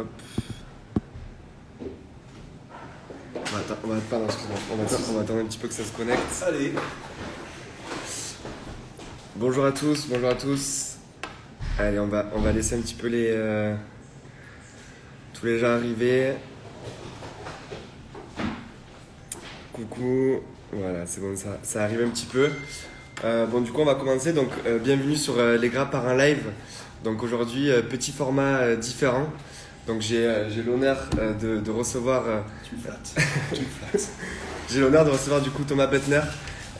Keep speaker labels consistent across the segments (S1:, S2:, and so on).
S1: Hop. Pardon, excuse-moi. On va attendre un petit peu que ça se connecte.
S2: Allez.
S1: Bonjour à tous, bonjour à tous. Allez, on va laisser un petit peu tous les gens arriver. Coucou. Voilà, c'est bon, ça arrive un petit peu. Du coup, on va commencer. Donc, bienvenue sur Les Grappes par un live. Donc, aujourd'hui, petit format différent. Donc, j'ai l'honneur de recevoir.
S2: Tu me flattes. Tu me flattes.
S1: J'ai l'honneur de recevoir du coup Thomas Bettner,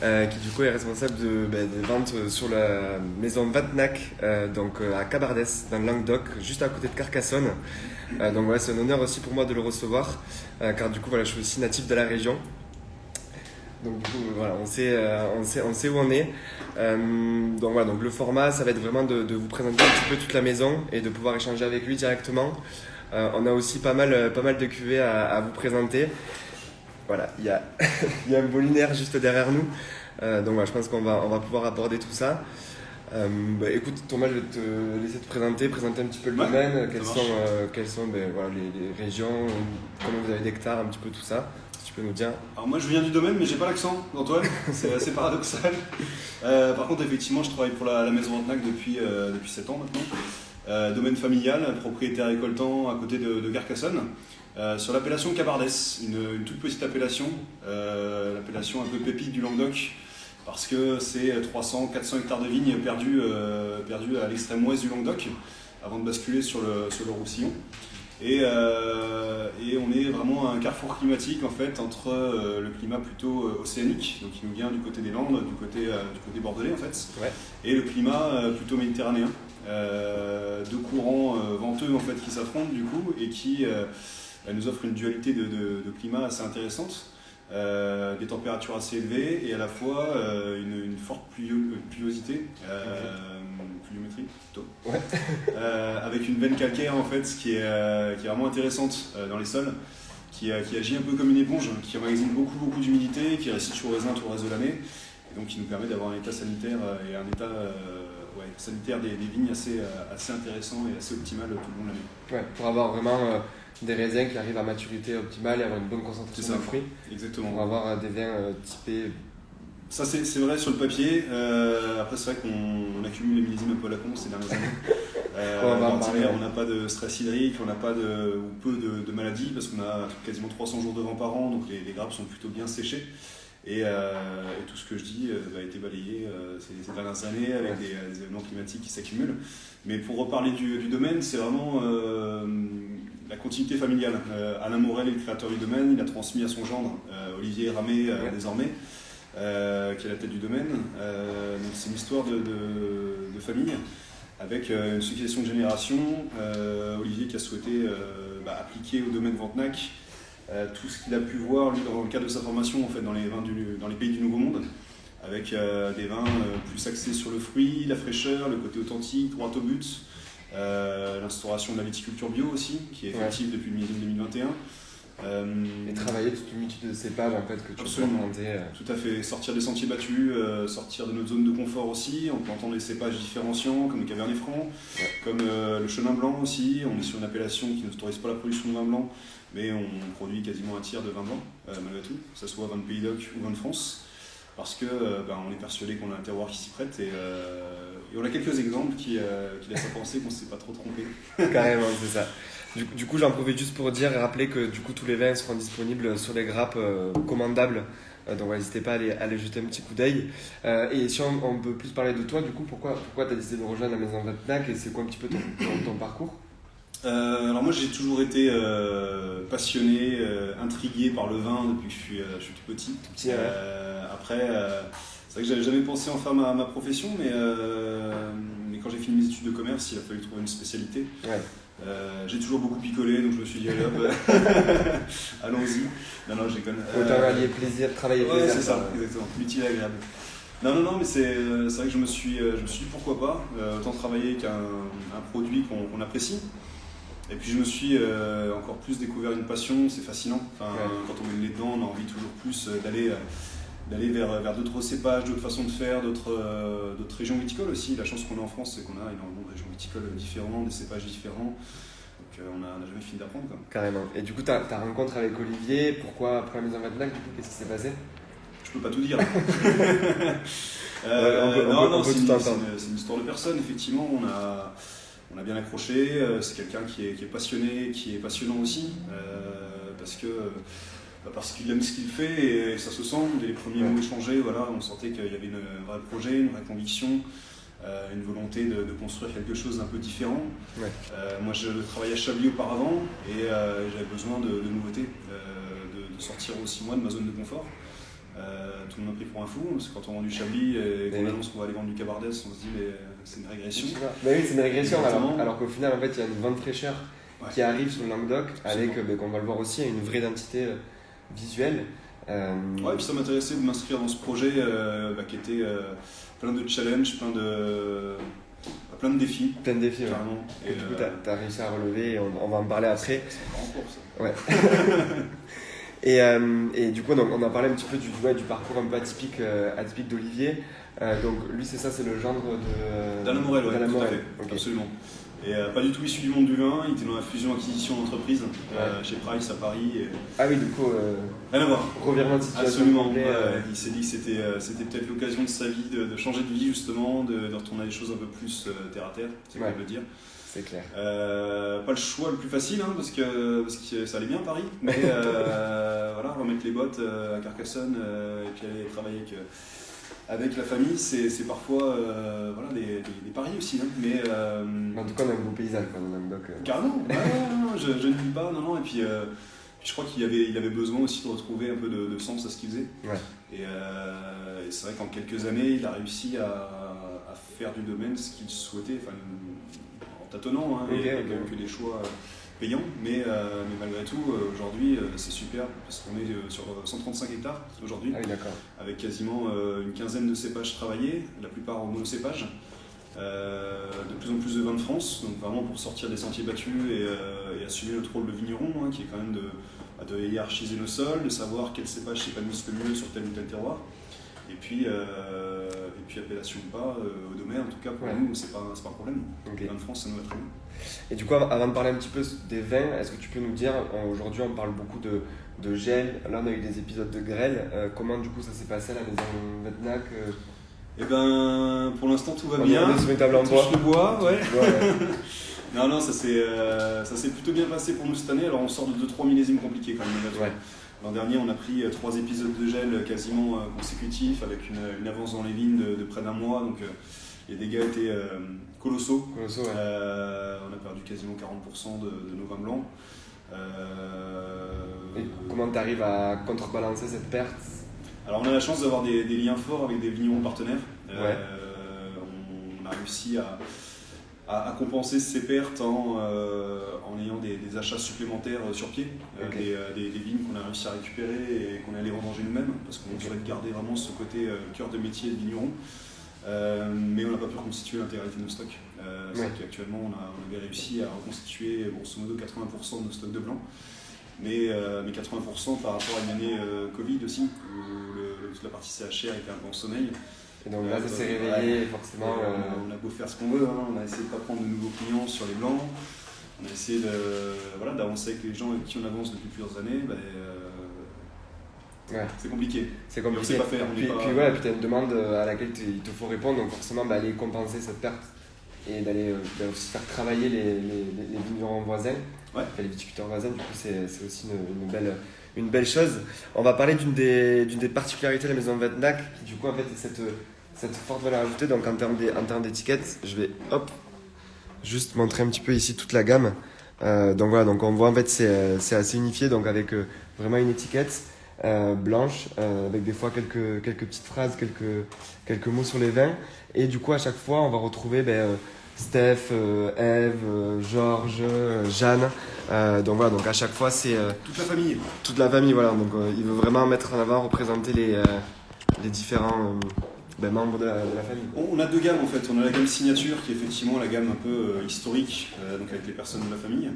S1: qui du coup est responsable des ventes sur la maison Vatnac, à Cabardès, dans le Languedoc, juste à côté de Carcassonne. Donc voilà, c'est un honneur aussi pour moi de le recevoir, car du coup voilà, je suis aussi natif de la région. Donc du coup voilà, on sait où on est. Donc le format, ça va être vraiment de vous présenter un petit peu toute la maison et de pouvoir échanger avec lui directement. On a aussi pas mal de cuvées à vous présenter. Voilà, il y a un bolinaire juste derrière nous. Je pense qu'on va pouvoir aborder tout ça. Écoute Thomas, je vais te laisser te présenter un petit peu le domaine, quelles sont les régions, combien vous avez d'hectares, un petit peu tout ça. Tu peux nous dire.
S2: Alors moi je viens du domaine mais j'ai pas l'accent d'Antoine, c'est assez paradoxal. Par contre effectivement je travaille pour la maison Vatnac depuis 7 ans maintenant. Domaine familial, propriétaire récoltant à côté de Carcassonne. Sur l'appellation Cabardès, une toute petite appellation, l'appellation un peu pépite du Languedoc, parce que c'est 300-400 hectares de vignes perdus à l'extrême ouest du Languedoc, avant de basculer sur le Roussillon. Et on est vraiment à un carrefour climatique en fait, entre le climat plutôt océanique, donc qui nous vient du côté des Landes, du côté bordelais en fait,
S1: ouais.
S2: Et le climat plutôt méditerranéen. Deux courants venteux en fait qui s'affrontent du coup et qui nous offrent une dualité de climat assez intéressante, des températures assez élevées et à la fois une forte pluviosité, pluviométrie plutôt,
S1: ouais.
S2: avec une veine calcaire en fait qui est vraiment intéressante dans les sols, qui agit un peu comme une éponge, qui emmagasine beaucoup d'humidité, qui résiste au raisin tout le reste de l'année, et donc qui nous permet d'avoir un état sanitaire et un état sanitaire des vignes assez intéressant et assez optimal tout le long de l'année.
S1: Ouais, pour avoir vraiment des raisins qui arrivent à maturité optimale et avoir une bonne concentration de fruits.
S2: Exactement.
S1: Pour avoir des vins typés.
S2: Ça c'est vrai sur le papier. Après c'est vrai qu'on accumule les millésimes un peu à la con ces dernières années. On n'a pas de stress hydrique, on n'a pas ou peu de maladies parce qu'on a quasiment 300 jours de vent par an, donc les grappes sont plutôt bien séchées. Et tout ce que je dis a été balayé ces dernières années avec des événements climatiques qui s'accumulent. Mais pour reparler du domaine, c'est vraiment la continuité familiale. Alain Morel est le créateur du domaine, il a transmis à son gendre, Olivier Ramé désormais, qui est à la tête du domaine. Donc c'est une histoire de famille avec une succession de générations. Olivier qui a souhaité appliquer au domaine Vatnac tout ce qu'il a pu voir lui dans le cadre de sa formation en fait, dans les pays du Nouveau Monde, avec des vins plus axés sur le fruit, la fraîcheur, le côté authentique, droit au but, l'instauration de la viticulture bio aussi, qui est effective depuis le millésime 2021.
S1: Et travailler toute une multitude de cépages en fait, que tu peux remonter.
S2: Tout à fait, sortir des sentiers battus, sortir de notre zone de confort aussi, en plantant des cépages différenciants comme le Cabernet Franc, comme le Chenin Blanc aussi. On est sur une appellation qui n'autorise pas la production de vin blanc, mais on produit quasiment un tiers de vin blanc malgré tout, que ce soit vin de Pays d'Oc ou vin de France, parce que on est persuadé qu'on a un terroir qui s'y prête et on a quelques exemples qui laissent à penser qu'on ne s'est pas trop trompé.
S1: Carrément, c'est ça. Du coup, j'en profite juste pour dire et rappeler que du coup tous les vins seront disponibles sur les grappes commandables. Donc n'hésitez pas à aller jeter un petit coup d'œil. Et si on peut plus parler de toi, du coup, pourquoi tu as décidé de rejoindre la maison Vatnac et c'est quoi un petit peu ton parcours ?
S2: Alors moi j'ai toujours été passionné, intrigué par le vin depuis que je suis tout petit. Après, c'est vrai que j'avais jamais pensé en faire ma profession, mais quand j'ai fini mes études de commerce, il a fallu trouver une spécialité.
S1: Ouais.
S2: J'ai toujours beaucoup picolé, donc je me suis dit allez hop, allons-y. Non, j'ai connu.
S1: Autant allier plaisir, travailler plaisir.
S2: C'est ça, exactement, utile et agréable. Non, mais c'est vrai que je me suis dit pourquoi pas, autant travailler avec un produit qu'on apprécie. Et puis je me suis encore plus découvert une passion, c'est fascinant. Quand on met le nez dedans, on a envie toujours plus d'aller vers d'autres cépages, d'autres façons de faire, d'autres régions viticoles aussi. La chance qu'on a en France, c'est qu'on a énormément de régions viticoles différentes, des cépages différents. Donc on n'a jamais fini d'apprendre.
S1: Carrément. Et du coup, ta rencontre avec Olivier, pourquoi après la maison Vatnac, du coup, qu'est-ce qui s'est passé?
S2: Je peux pas tout dire.
S1: On peut tout entendre.
S2: C'est une histoire de personne, effectivement. On a bien accroché. C'est quelqu'un qui est passionné, qui est passionnant aussi. Parce qu'il aime ce qu'il fait et ça se sent. Dès les premiers mots échangés, voilà, on sentait qu'il y avait un vrai projet, une vraie conviction, une volonté de construire quelque chose d'un peu différent. Ouais. Moi, je travaillais à Chablis auparavant et j'avais besoin de nouveautés, de sortir aussi moi de ma zone de confort. Tout le monde m'a pris pour un fou, parce que quand on vend du Chablis et qu'on annonce qu'on va aller vendre du Cabardès, on se dit mais c'est une régression.
S1: Oui, c'est une régression, alors qu'au final, en fait, il y a une vente fraîcheur qui arrive sur le Languedoc, avec, qu'on va le voir aussi, une vraie identité visuelle.
S2: Ouais, et puis ça m'intéressait de m'inscrire dans ce projet qui était plein de challenges, plein de défis.
S1: Plein de défis,
S2: carrément.
S1: Et du coup, tu as réussi à relever, et on va en parler après.
S2: C'est encore en cours, ça.
S1: Ouais. Et du coup, donc, on a parlé un petit peu du parcours un peu atypique d'Olivier. Donc lui, c'est le gendre
S2: d'Alain Morel, ouais, tout à fait,
S1: okay.
S2: Absolument. Et pas du tout issu du monde du vin, il était dans la fusion-acquisition d'entreprise chez Price à Paris. Et...
S1: Ah oui, du coup,
S2: rien à voir.
S1: Revirement de situation.
S2: Absolument. Il s'est dit que c'était peut-être l'occasion de sa vie de changer de vie, justement, de retourner à des choses un peu plus terre à terre, c'est le cas de le dire.
S1: C'est clair.
S2: Pas le choix le plus facile, parce que ça allait bien à Paris, mais voilà, remettre les bottes à Carcassonne et puis aller travailler avec la famille, c'est parfois des paris aussi. Mais,
S1: en tout cas, on a un beau paysage dans le Languedoc.
S2: Carrément, je ne dis pas, non, et puis je crois qu'il avait besoin aussi de retrouver un peu de sens à ce qu'il faisait. Ouais. Et c'est vrai qu'en quelques années, il a réussi à faire du domaine ce qu'il souhaitait. En tâtonnant, avec que des choix payants, mais malgré tout, aujourd'hui, c'est super, parce qu'on est sur 135 hectares aujourd'hui, avec quasiment une quinzaine de cépages travaillés, la plupart en monocépage, de plus en plus de vins de France, donc vraiment pour sortir des sentiers battus et assumer notre rôle de vigneron, qui est quand même de hiérarchiser nos sols, de savoir quel cépage s'épanouissent le mieux sur tel ou tel terroir. Et puis appellation ou pas, au domaine, en tout cas pour nous, c'est pas un problème. Les vins de France, ça nous va très bien.
S1: Et du coup, avant de parler un petit peu des vins, est-ce que tu peux nous dire, aujourd'hui on parle beaucoup de gel, là on a eu des épisodes de grêle, comment du coup ça s'est passé à la maison Vatnac
S2: Eh ben, pour l'instant tout va bien.
S1: On est sur une table en bois.
S2: Le bois, ouais. Non, ça s'est plutôt bien passé pour nous cette année. Alors on sort de 2-3 millésimes compliqués quand même. Ouais. L'an dernier, on a pris 3 épisodes de gel quasiment consécutifs avec une avance dans les vignes de près d'un mois. Donc les dégâts étaient colossaux. Ouais. On a perdu quasiment 40% de nos vins blancs.
S1: Et comment tu arrives à contrebalancer cette perte?
S2: Alors on a la chance d'avoir des liens forts avec des vignerons partenaires. On a réussi à compenser ces pertes en ayant des achats supplémentaires sur pied, des vignes qu'on a réussi à récupérer et qu'on allait revenger nous-mêmes, parce qu'on souhaite garder vraiment ce côté cœur de métier de vigneron. Mais on n'a pas pu reconstituer l'intégralité de nos stocks. C'est vrai qu'actuellement on avait réussi à reconstituer grosso modo 80% de nos stocks de blanc, mais 80% par rapport à une année Covid aussi, où toute la partie CHR était un peu en sommeil.
S1: Et donc là, ça s'est réveillé, forcément.
S2: On a beau faire ce qu'on veut, on a essayé de ne pas prendre de nouveaux clients sur les blancs, on a essayé d'avancer avec les gens avec qui on avance depuis plusieurs années. C'est compliqué.
S1: C'est compliqué.
S2: On sait pas faire.
S1: Puis tu as une demande à laquelle il te faut répondre, donc forcément aller compenser cette perte et d'aller aussi faire travailler les vignerons voisins, les viticulteurs voisins. Du coup, c'est aussi une belle chose. On va parler d'une des particularités de la maison Vatnac, qui du coup en fait est cette forte valeur ajoutée. Donc en termes d'étiquette, je vais juste montrer un petit peu ici toute la gamme. Donc on voit en fait c'est assez unifié, donc avec vraiment une étiquette blanche, avec des fois quelques petites phrases, quelques mots sur les vins. Et du coup à chaque fois on va retrouver Steph, Eve, Georges, Jeanne. Donc à chaque fois c'est
S2: toute la famille.
S1: Toute la famille, voilà. Donc il veut vraiment mettre en avant, représenter les différents membres de la famille.
S2: On a deux gammes en fait. On a la gamme signature qui est effectivement la gamme un peu historique, donc avec les personnes de la famille.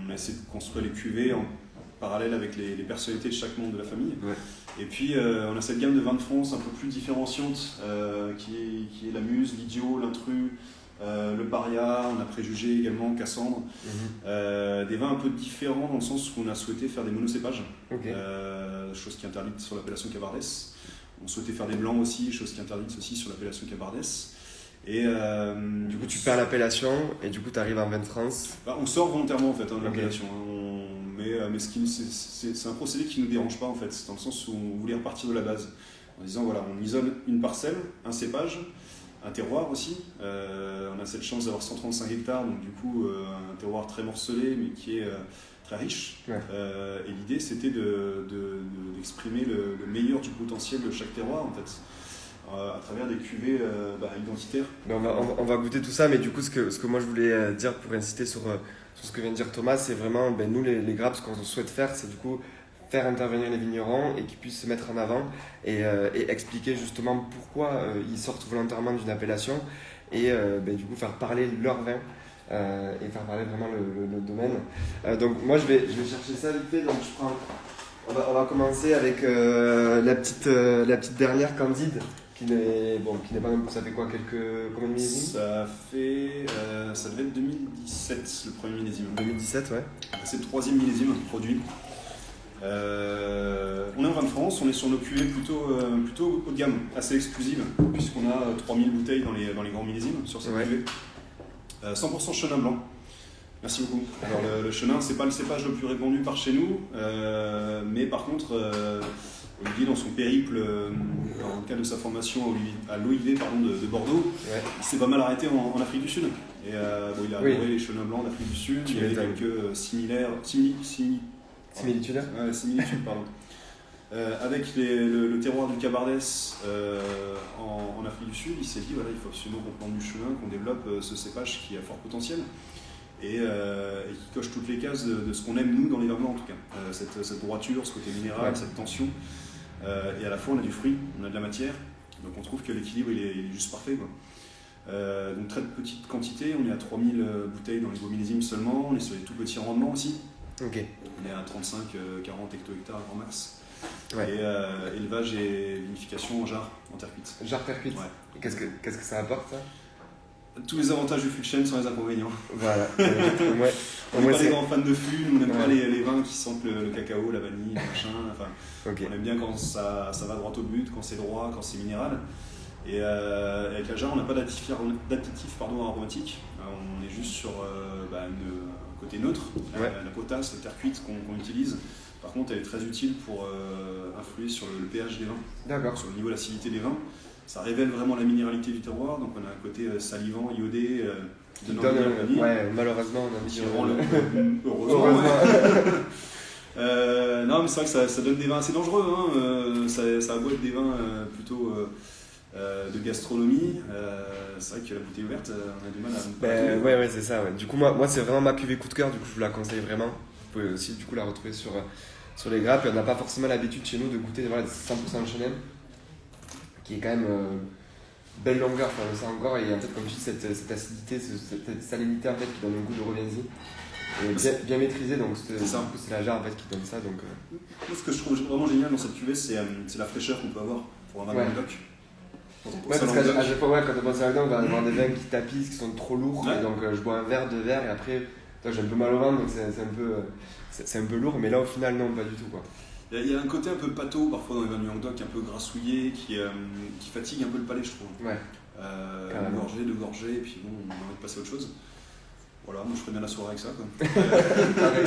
S2: On a essayé de construire les cuvées en parallèle avec les personnalités de chaque membre de la famille. Ouais. Et puis on a cette gamme de vins de France un peu plus différenciante qui est la muse, l'idiot, l'intrus, le Paria, on a Préjugé également, Cassandre. Des vins un peu différents dans le sens où on a souhaité faire des monocépages, chose qui est interdite sur l'appellation Cabardès. On souhaitait faire des blancs aussi, chose qui est interdite aussi sur l'appellation Cabardès. Et
S1: du coup, tu perds l'appellation et du coup, tu arrives en vin de France.
S2: On sort volontairement en fait de l'appellation. Mais c'est un procédé qui ne nous dérange pas en fait, dans le sens où on voulait repartir de la base. En disant voilà, on isole une parcelle, un cépage, un terroir aussi. On a cette chance d'avoir 135 hectares, donc du coup un terroir très morcelé mais qui est très riche. Et l'idée c'était d'exprimer le meilleur du potentiel de chaque terroir en fait. À travers des cuvées identitaires.
S1: On va goûter tout ça, mais du coup, ce que moi je voulais dire pour insister sur ce que vient de dire Thomas, c'est vraiment, nous les grappes, ce qu'on souhaite faire, c'est du coup faire intervenir les vignerons et qu'ils puissent se mettre en avant et expliquer justement pourquoi ils sortent volontairement d'une appellation et du coup faire parler leur vin et faire parler vraiment le domaine. Donc moi je vais chercher ça vite fait, donc on va commencer avec la petite dernière Candide. Qui n'est pas même, ça fait quoi, combien de millésimes?
S2: Ça devait être 2017 le premier millésime.
S1: 2017, ouais.
S2: C'est le troisième millésime produit. On est en vin de France, on est sur nos cuvées plutôt haut de gamme, assez exclusives, puisqu'on a 3000 bouteilles dans les grands millésimes sur cette cuvée. 100% chenin blanc. Merci beaucoup. Alors le chenin, c'est pas le cépage le plus répandu par chez nous, mais par contre, Olivier, dans son périple, dans le cadre de sa formation à l'OIV de Bordeaux, il s'est pas mal arrêté en Afrique du Sud. Et il a adoré les chenins blancs d'Afrique du Sud. Il y avait quelques similitudes, pardon. Avec le terroir du Cabardès en Afrique du Sud, il s'est dit il faut absolument qu'on plante du chenin, qu'on développe ce cépage qui a fort potentiel. Et qui coche toutes les cases de ce qu'on aime nous dans les vins blancs en tout cas. Cette droiture, ce côté minéral, cette tension. Et à la fois on a du fruit, on a de la matière, donc on trouve que l'équilibre il est juste parfait quoi. Donc très petite quantité, on est à 3000 bouteilles dans les beaux millésimes seulement, on est sur les tout petits rendements aussi. On est à 35-40 hecto-hectares grand max. Et élevage et vinification en jarre, en terre cuite.
S1: Jarre terre cuite. Et qu'est-ce que ça apporte ça?
S2: Tous les avantages du fût de chêne sans les inconvénients.
S1: Voilà.
S2: On n'est pas des grands fans de fût, nous on n'aime pas les vins qui sentent le cacao, la vanille, le machin. On aime bien quand ça va droit au but, quand c'est droit, quand c'est minéral. Et avec la jarre, on n'a pas d'additif aromatique. On est juste sur un côté neutre, la potasse, la terre cuite qu'on utilise. Par contre, elle est très utile pour influer sur le pH des vins, sur le niveau d'acidité des vins. Ça révèle vraiment la minéralité du terroir, donc on a un côté salivant, iodé, qui donne
S1: malheureusement, on a
S2: qui rend heureusement. Non, mais c'est vrai que ça donne des vins assez dangereux, hein. Ça a beau être des vins plutôt de gastronomie, c'est vrai que la bouteille ouverte, on a du mal à...
S1: Ouais, c'est ça. Ouais. Du coup, moi c'est vraiment ma cuvée coup de cœur, du coup je vous la conseille vraiment. Vous pouvez aussi du coup la retrouver sur les grappes, et on n'a pas forcément l'habitude chez nous de goûter 100% de Chenin, qui est quand même belle longueur, on le sent encore, et en fait comme tu dis cette acidité, cette salinité en fait qui donne un goût de reviens-y, et bien maîtrisé, donc c'est la jarre en fait qui donne ça. Donc,
S2: ce que je trouve vraiment génial dans cette cuvée, c'est la fraîcheur qu'on peut avoir pour un vin de Languedoc.
S1: Parce qu'à chaque fois quand on pense à Languedoc, on va avoir des vins qui tapissent, qui sont trop lourds, et donc je bois un verre, deux verres, et après j'ai un peu mal au ventre, donc c'est un peu lourd, mais là au final non, pas du tout quoi.
S2: Il y a un côté un peu pâteau parfois dans les vins du Languedoc, un peu grassouillé, qui fatigue un peu le palais, je trouve. Une gorgée, deux gorgées, et puis bon, on a envie de passer à autre chose. Voilà, moi je ferais bien la soirée avec ça quoi.
S1: Pareil.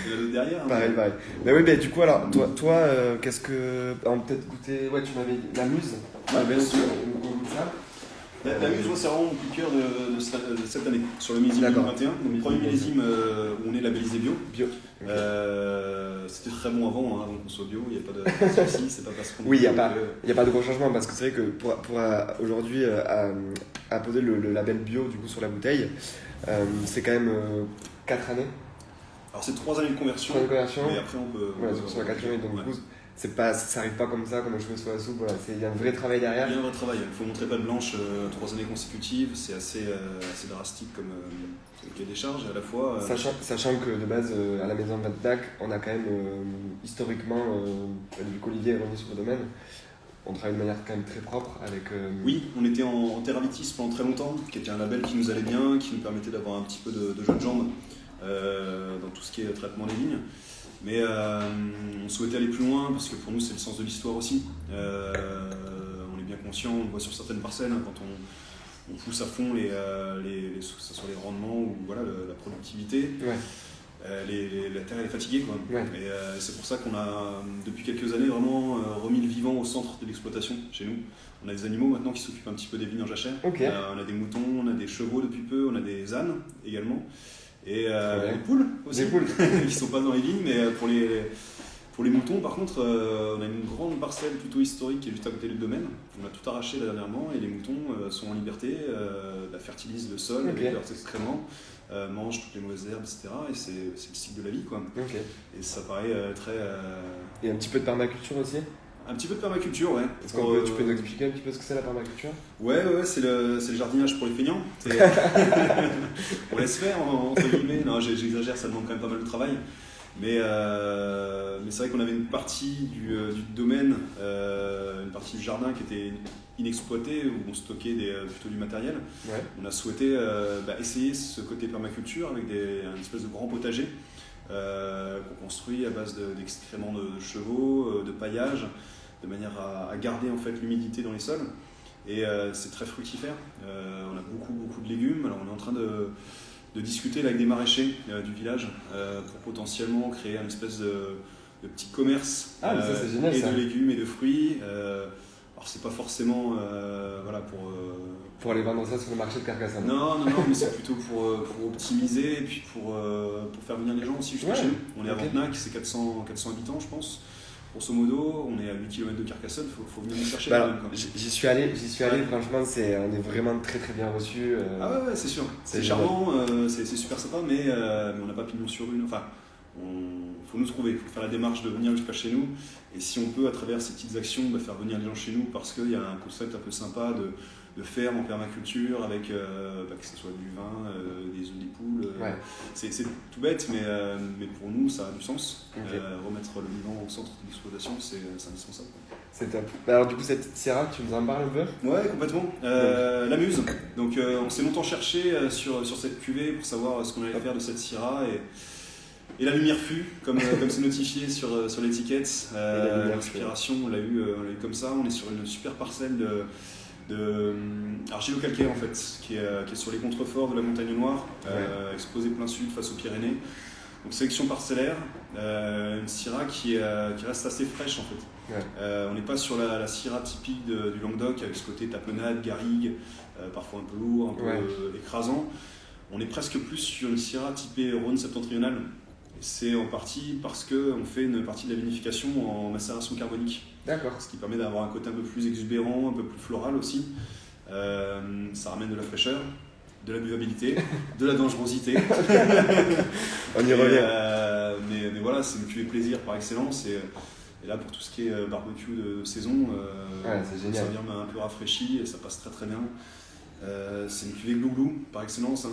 S2: Il y en a d'autres derrière.
S1: Pareil. Mais oui, du coup, alors, toi qu'est-ce que. On va peut-être goûter. Ouais, tu m'avais dit la muse.
S2: Bien sûr.
S1: Ça.
S2: La muse, c'est vraiment mon coup de cœur de cette année, sur le millésime 2021. Donc, le premier millésime où on est labellisé bio. C'était très bon avant qu'on soit bio, il n'y a pas de souci, c'est pas parce qu'on.
S1: Oui, il n'y a pas de gros changement, parce que c'est vrai que pour aujourd'hui, à poser le label bio du coup, sur la bouteille, c'est quand même 4 années.
S2: Alors c'est 3 années de conversion, mais après on peut.
S1: Voilà, sur la 4 années, donc du coup, ça arrive pas comme ça, comme je cheveux sur la soupe, voilà, il y a un vrai travail derrière.
S2: Il y a un vrai travail, il faut montrer pas de blanche 3 années consécutives, c'est assez drastique comme cahier des charges, à la fois.
S1: Sachant que de base, à la maison Vatnac, on a quand même historiquement, vu qu'Olivier est revenu sur le domaine, on travaille de manière quand même très propre avec...
S2: Oui, on était en TerraVitis pendant très longtemps, qui était un label qui nous allait bien, qui nous permettait d'avoir un petit peu de jeu de jambes dans tout ce qui est traitement des vignes. Mais on souhaitait aller plus loin parce que pour nous c'est le sens de l'histoire aussi. On est bien conscient, on le voit sur certaines parcelles quand on pousse à fond que ce soit les rendements ou voilà, la productivité.
S1: Ouais.
S2: La terre elle est fatiguée quoi.
S1: Ouais.
S2: Et c'est pour ça qu'on a depuis quelques années vraiment remis le vivant au centre de l'exploitation chez nous. On a des animaux maintenant qui s'occupent un petit peu des vignes en jachère.
S1: Okay.
S2: On a des moutons, on a des chevaux depuis peu, on a des ânes également. Et des poules aussi,
S1: des poules.
S2: qui ne sont pas dans les vignes, mais pour les moutons, par contre, on a une grande parcelle plutôt historique qui est juste à côté du domaine. On a tout arraché là dernièrement et les moutons sont en liberté, fertilisent le sol avec leurs excréments, mangent toutes les mauvaises herbes, etc. Et c'est le cycle de la vie, quoi.
S1: Okay.
S2: Et ça paraît très...
S1: Et un petit peu de permaculture aussi?
S2: Un petit peu de permaculture, ouais.
S1: Tu peux nous expliquer un petit peu ce que c'est la permaculture?
S2: Ouais, c'est le jardinage pour les feignants. On laisse faire, entre guillemets. Non, j'exagère, ça demande quand même pas mal de travail. Mais c'est vrai qu'on avait une partie du domaine, une partie du jardin qui était inexploitée, où on stockait plutôt du matériel.
S1: Ouais.
S2: On a souhaité essayer ce côté permaculture avec un espèce de grand potager qu'on construit à base d'excréments de chevaux, de paillage, de manière à garder en fait l'humidité dans les sols. Et c'est très fructifère. On a beaucoup de légumes. Alors on est en train de discuter là, avec des maraîchers du village pour potentiellement créer une espèce de petit commerce
S1: ça, c'est génial,
S2: et
S1: ça.
S2: de légumes et de fruits. Alors c'est pas forcément voilà,
S1: pour aller vendre ça sur le marché de Carcassonne.
S2: Non, mais c'est plutôt pour optimiser et puis pour faire venir les gens aussi jusqu'à chez nous. On est à Ventnac, c'est 400 habitants je pense. Grosso modo, on est à 8 km de Carcassonne, faut venir nous chercher.
S1: J'y suis allé, franchement, on est vraiment très bien reçus.
S2: Ah ouais, c'est sûr. C'est charmant, c'est super sympa, mais on n'a pas pignon sur rue. Enfin, faut nous trouver, il faut faire la démarche de venir jusqu'à chez nous. Et si on peut, à travers ces petites actions, faire venir les gens chez nous, parce qu'il y a un concept un peu sympa de ferme en permaculture avec que ce soit du vin, des œufs des poules.
S1: Ouais.
S2: C'est tout bête, mais pour nous, ça a du sens.
S1: Okay.
S2: Remettre le vivant au centre de l'exploitation, c'est indispensable.
S1: C'est top. Alors, du coup, cette Syrah, tu nous en parles un peu? Ouais,
S2: complètement. La Muse. Donc, on s'est longtemps cherché sur cette cuvée pour savoir ce qu'on allait faire de cette Syrah. Et la lumière fut, comme c'est notifié sur l'étiquette. L'inspiration, on l'a eu comme ça. On est sur une super parcelle de argilo-calcaire en fait, qui est sur les contreforts de la montagne Noire, exposée plein sud face aux Pyrénées. Donc sélection parcellaire, une Syrah qui reste assez fraîche en fait. Ouais. On n'est pas sur la Syrah typique du Languedoc avec ce côté tapenade, garrigue, parfois un peu lourd, un peu écrasant. On est presque plus sur une Syrah typée Rhône septentrionale. C'est en partie parce qu'on fait une partie de la vinification en macération carbonique.
S1: D'accord.
S2: Ce qui permet d'avoir un côté un peu plus exubérant, un peu plus floral aussi. Ça ramène de la fraîcheur, de la buvabilité, de la dangerosité.
S1: On y revient.
S2: Mais voilà, c'est une cuvée plaisir par excellence. Et là, pour tout ce qui est barbecue de saison,
S1: c'est génial.
S2: Ça vient un peu rafraîchi et ça passe très bien. C'est une cuvée glouglou par excellence.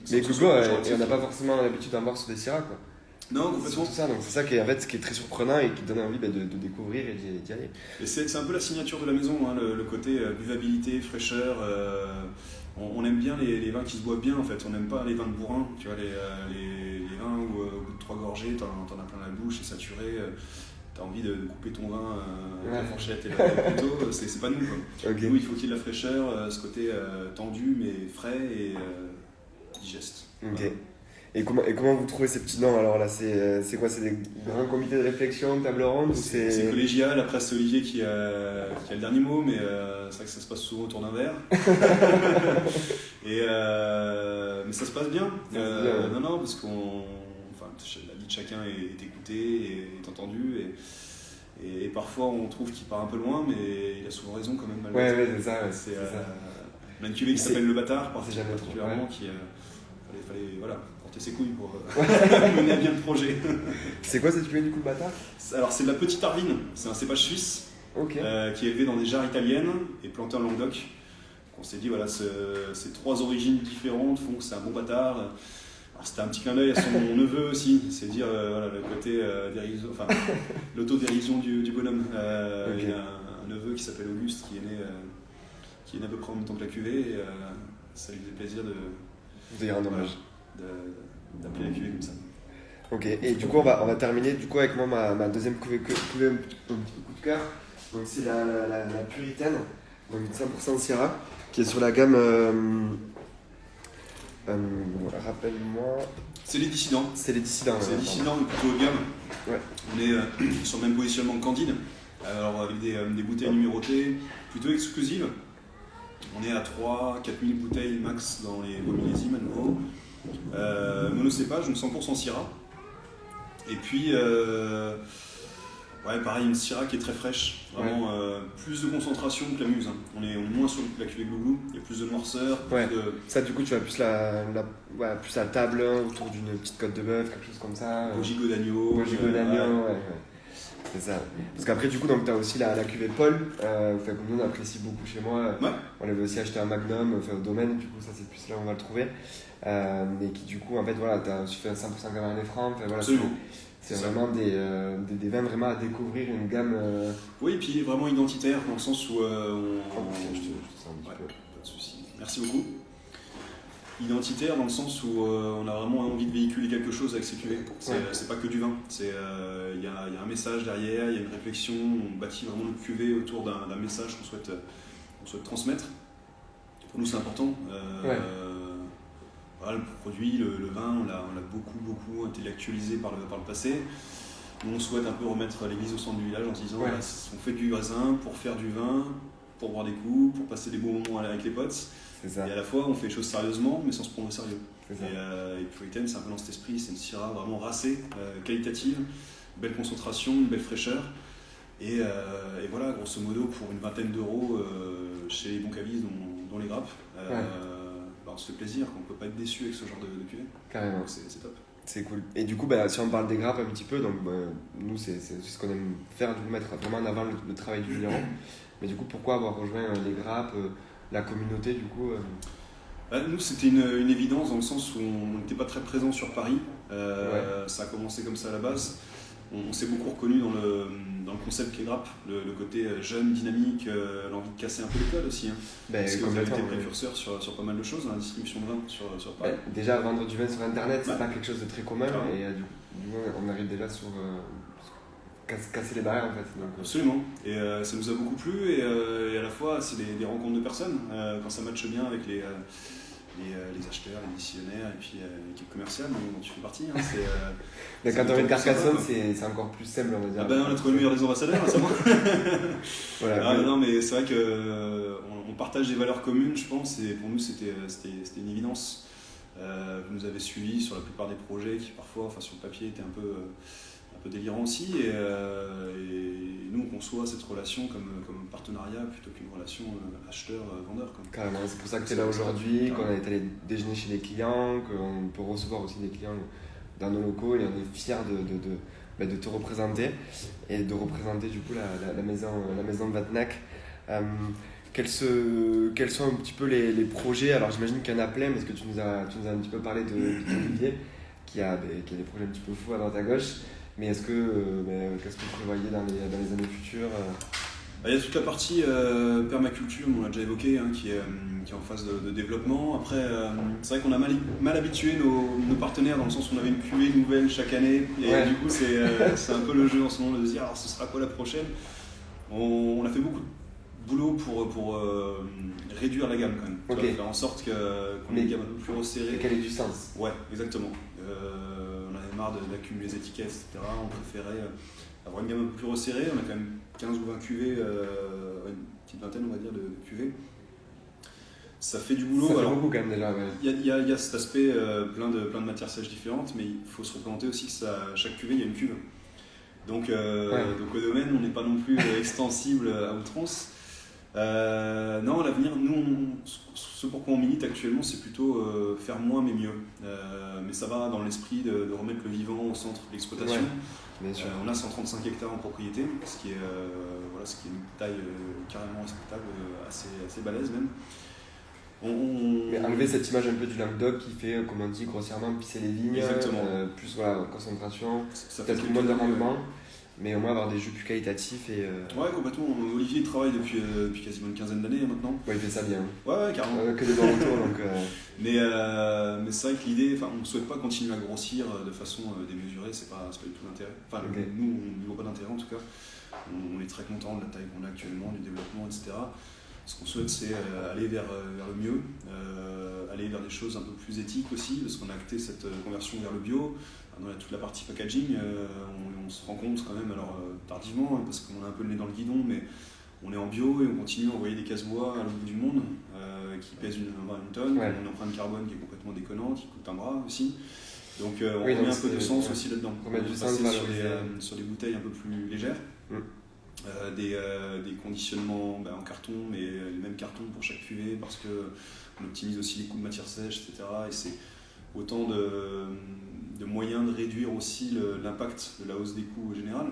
S1: Mais glouglou, on n'a pas forcément l'habitude d'en voir sur des Syrahs, quoi.
S2: Non, complètement.
S1: C'est ça, donc c'est ça qui est très surprenant et qui donne envie de découvrir et d'y aller.
S2: Et c'est un peu la signature de la maison, le côté buvabilité, fraîcheur. On aime bien les vins qui se boivent bien en fait. On n'aime pas les vins de bourrin, tu vois, les vins où au bout de 3 gorgées, t'en as plein la bouche, c'est saturé. T'as envie de couper ton vin avec la fourchette et le couteau, c'est pas nous quoi. Okay. Nous il faut qu'il y ait de la fraîcheur, ce côté tendu mais frais et digeste.
S1: Ok. Voilà. Et comment vous trouvez ces petits noms? Alors là, c'est quoi? C'est des grands comités de réflexion, table ronde?
S2: C'est collégial, après c'est Olivier qui a le dernier mot, mais c'est vrai que ça se passe souvent autour d'un verre. Mais ça se passe bien. Non, parce la vie de chacun est écoutée et est entendue. Et parfois on trouve qu'il part un peu loin, mais il a souvent raison quand même.
S1: Ouais, c'est ça.
S2: On a une cuvée qui s'appelle Le Bâtard, particulièrement, qui fallait porter ses couilles pour mener à bien le projet. C'est quoi cette cuvée du coup, Le Bâtard? Alors c'est de la petite Arvine, c'est un cépage suisse qui est élevé dans des jarres italiennes et planté en Languedoc. Donc on s'est dit voilà, ces 3 origines différentes font que c'est un bon bâtard. Alors c'était un petit clin d'œil à son neveu aussi, c'est dire voilà, le côté l'autodérision du bonhomme. Il a un neveu qui s'appelle Auguste, qui est né à peu près en même temps que la cuvée, et ça lui faisait plaisir
S1: de y rendre hommage.
S2: D'appeler la cuvée comme ça.
S1: Ok, et du coup on va terminer du coup avec moi ma deuxième cuvée un petit peu coup de cœur. Donc c'est la Puritaine, donc une 100% Syrah, qui est sur la gamme. Rappelle-moi.
S2: C'est les dissidents.
S1: C'est les dissidents.
S2: C'est les dissidents, mais plutôt haut de gamme.
S1: Ouais.
S2: On est sur le même positionnement que Candide, alors avec des bouteilles numérotées, plutôt exclusives. On est à 3-4 000 bouteilles max dans les beaux millésimes à nouveau. Monocépage, donc 100% Syrah. Et puis, pareil, une Syrah qui est très fraîche. Vraiment, plus de concentration que la Muse. Hein. On est moins sur la cuvée Glouglou. Il y a plus de noirceur.
S1: Ça, du coup, tu vas plus plus à table, autour d'une petite côte de bœuf, quelque chose comme ça.
S2: Au gigot d'agneau.
S1: Ouais. C'est ça. Parce qu'après, du coup, tu as aussi la cuvée Paul, comme nous on apprécie beaucoup chez moi. On avait aussi acheté un Magnum au domaine, du coup, ça c'est plus là où on va le trouver. Mais qui, du coup, en fait, voilà, tu as aussi fait 100% Cabernet Franc. Voilà, c'est vraiment des vins vraiment à découvrir, une gamme.
S2: Oui, et puis vraiment identitaire, dans le sens où.
S1: Je te sens un petit peu.
S2: Pas de souci. Merci beaucoup. Identitaire dans le sens où on a vraiment envie de véhiculer quelque chose avec ces cuvées. C'est pas que du vin, il y a un message derrière, il y a une réflexion, on bâtit vraiment notre cuvée autour d'un message qu'on souhaite transmettre. Pour nous c'est important. Voilà, le produit, le vin, on l'a beaucoup intellectualisé par le passé. Nous on souhaite un peu remettre l'église au centre du village en se disant on fait du raisin pour faire du vin, pour boire des coups, pour passer des bons moments avec les potes. Et à la fois, on fait les choses sérieusement, mais sans se prendre au sérieux. Et Puritaine, c'est un peu dans cet esprit, c'est une Syrah vraiment racée, qualitative, belle concentration, une belle fraîcheur. Et voilà, grosso modo, pour une vingtaine d'euros chez les bons cavistes, dont les grappes, on se fait plaisir, on ne peut pas être déçu avec ce genre de cuvée.
S1: Carrément.
S2: Donc c'est top.
S1: C'est cool. Et du coup, si on parle des grappes un petit peu, donc nous, c'est ce qu'on aime faire, du coup, mettre vraiment en avant le travail du vigneron. Mais du coup, pourquoi avoir rejoint les grappes, la communauté, du coup
S2: Nous, c'était une évidence dans le sens où on n'était pas très présent sur Paris. Ça a commencé comme ça à la base. On s'est beaucoup reconnu dans le concept Les Grappes, le côté jeune, dynamique, l'envie de casser un peu les codes aussi. Hein. Parce que vous avez été précurseur sur pas mal de choses, dans la distribution de vin sur Paris.
S1: Déjà, vendre du vin sur Internet, c'est pas quelque chose de très commun. Et du coup, on arrive déjà sur casser les barrières en fait. Donc,
S2: absolument. Et ça nous a beaucoup plu. Et à la fois, c'est des rencontres de personnes. Quand ça matche bien avec les acheteurs, les décisionnaires et puis l'équipe commerciale dont tu fais partie. Hein,
S1: mais quand on est une Carcassonne, c'est encore plus simple, on va dire.
S2: On a trouvé le meilleur des ambassadeurs, c'est moi.
S1: Voilà,
S2: non, mais c'est vrai qu'on partage des valeurs communes, je pense, et pour nous c'était une évidence. Vous nous avez suivis sur la plupart des projets qui parfois, sur le papier, étaient un peu délirants aussi, et nous on conçoit cette relation comme un partenariat plutôt qu'une relation acheteur-vendeur.
S1: Carrément, c'est pour ça que tu es là aujourd'hui, qu'on est allé déjeuner chez les clients, qu'on peut recevoir aussi des clients dans nos locaux, et on est fiers de te représenter et de représenter du coup la maison de Vatnac. Quels sont un petit peu les projets? Alors j'imagine qu'il y en a plein, parce que tu nous as un petit peu parlé d'Olivier qui a des projets un petit peu fous à droite à gauche. Mais qu'est-ce que vous prévoyez dans les années futures?
S2: Il y a toute la partie permaculture, on l'a déjà évoqué, hein, qui est en phase de développement. Après, c'est vrai qu'on a mal habitué nos partenaires dans le sens où on avait une cuvée nouvelle chaque année. Et du coup, c'est un peu le jeu en ce moment de se dire alors ce sera quoi la prochaine. On a fait beaucoup de boulot pour réduire la gamme quand même. Faire en sorte qu'on ait une gamme un peu plus resserrée.
S1: Et qu'elle ait du sens.
S2: Ouais, exactement. On avait marre d'accumuler les étiquettes, etc. On préférait avoir une gamme un peu plus resserrée. On a quand même 15 ou 20 cuvées, une petite vingtaine on va dire de cuvées. Ça fait du boulot.
S1: Ça fait beaucoup quand même déjà.
S2: Il y a cet aspect plein de matières sèches différentes, mais il faut se représenter aussi que chaque cuvée il y a une cuve. Donc au domaine on n'est pas non plus extensible à outrance. Non, à l'avenir, nous, ce pourquoi on milite actuellement, c'est plutôt faire moins mais mieux. Mais ça va dans l'esprit de remettre le vivant au centre de l'exploitation. On a 135 hectares en propriété, ce qui est une taille carrément respectable, assez balèze même.
S1: Mais enlever cette image un peu du Languedoc qui fait, comme on dit, grossièrement pisser les vignes, plus concentration, peut-être moins de rendement. mais au moins avoir des jus plus qualitatifs.
S2: Ouais, complètement. Olivier travaille depuis quasiment une quinzaine d'années maintenant.
S1: Ouais, il fait ça bien.
S2: Ouais, carrément.
S1: Que des bons retours. Donc,
S2: mais c'est vrai que l'idée, on ne souhaite pas continuer à grossir de façon démesurée, c'est pas du tout l'intérêt. Enfin, nous, on ne voit pas d'intérêt en tout cas. On est très content de la taille qu'on a actuellement, du développement, etc. Ce qu'on souhaite, c'est aller vers le mieux, aller vers des choses un peu plus éthiques aussi, parce qu'on a acté cette conversion vers le bio. Dans toute la partie packaging, on se rend compte quand même, alors tardivement, parce qu'on a un peu le nez dans le guidon, mais on est en bio et on continue à envoyer des casse-bois à l'autre bout du monde qui pèsent une tonne, on a une empreinte carbone qui est complètement déconnante, qui coûte un bras aussi. Donc on met un peu de sens aussi là-dedans.
S1: On met du sens
S2: sur des bouteilles un peu plus légères. Des conditionnements en carton, mais les mêmes cartons pour chaque cuvée parce qu'on optimise aussi les coûts de matière sèche, etc. Et c'est autant de moyens de réduire aussi l'impact de la hausse des coûts au général.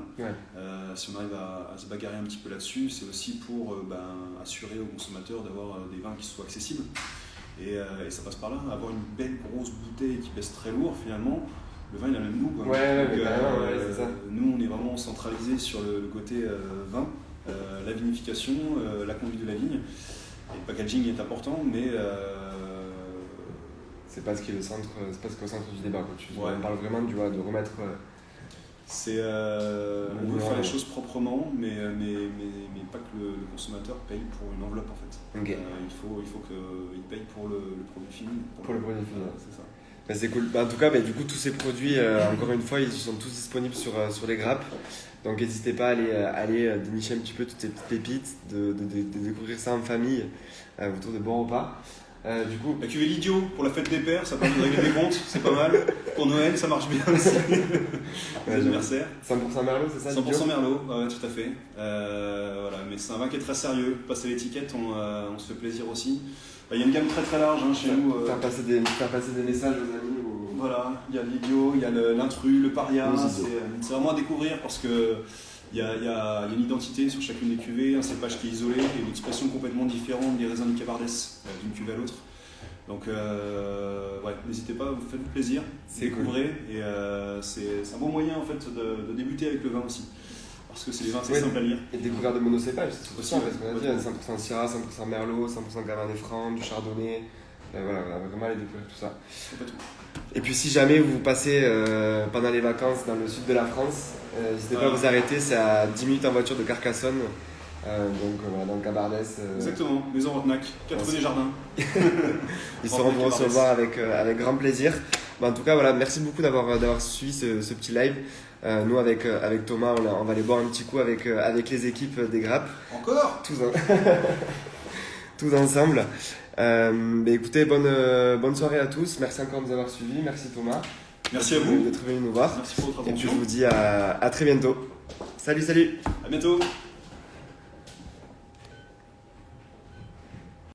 S2: Si on arrive à se bagarrer un petit peu là-dessus, c'est aussi pour assurer aux consommateurs d'avoir des vins qui soient accessibles. Et ça passe par là, avoir une belle grosse bouteille qui pèse très lourd finalement. Le vin il a le même goût.
S1: Donc, c'est ça.
S2: Nous on est vraiment centralisé sur le côté vin, la vinification, la conduite de la vigne. Et le packaging est important, mais
S1: c'est pas ce qui est le centre, c'est pas ce qui est au centre du débat. On parle vraiment de remettre.
S2: On veut faire les choses proprement, mais pas que le consommateur paye pour une enveloppe en fait. Il faut qu'il paye pour le produit fini.
S1: Pour le produit fini,
S2: c'est ça.
S1: C'est cool. En tout cas, du coup, tous ces produits, encore une fois, ils sont tous disponibles sur les grappes. Donc, n'hésitez pas à aller dénicher un petit peu toutes ces petites pépites, de découvrir ça en famille autour de bons repas. Du coup,
S2: la cuvée L'idiot pour la fête des pères, ça permet de régler des comptes, c'est pas mal. Pour Noël, ça marche bien aussi. Anniversaire.
S1: 100% Merlot, c'est ça?
S2: 100% Merlot, ouais, tout à fait. Voilà, mais c'est un vin qui est très sérieux. Passer l'étiquette, on se fait plaisir aussi. Il y a une gamme très très large chez nous.
S1: Faire passer des messages aux amis.
S2: Voilà, il y a l'Idiot, il y a l'intrus, le paria. C'est vraiment à découvrir parce que il y a une identité sur chacune des cuvées, un cépage qui est isolé et une expression complètement différente des raisins du Cabardes d'une cuvée à l'autre. Donc n'hésitez pas, vous faites plaisir, découvrez. Cool. Et c'est un bon moyen en fait de débuter avec le vin aussi. Parce que c'est des vins assez simples à lire.
S1: Et découvrir de monocépages, c'est aussi parce qu'on a dit 100% Syrah, 100% Merlot, 100% Cabernet Franc, du Chardonnay. Voilà, on va vraiment aller découvrir tout ça. Et puis si jamais vous passez pendant les vacances dans le sud de la France, n'hésitez pas à vous arrêter, c'est à 10 minutes en voiture de Carcassonne. Donc voilà, dans le Cabardes.
S2: Exactement, Maison Vatnac, 4 des Jardins.
S1: Ils seront vous recevoir avec grand plaisir. En tout cas, voilà, merci beaucoup d'avoir suivi ce petit live. Nous, avec Thomas, on va aller boire un petit coup avec les équipes des grappes.
S2: Encore
S1: tous ensemble. Écoutez, bonne soirée à tous. Merci encore de nous avoir suivis. Merci Thomas.
S2: Merci à vous
S1: d'être venu nous voir.
S2: Merci pour votre attention.
S1: Et puis je vous dis à très bientôt. Salut.
S2: À bientôt.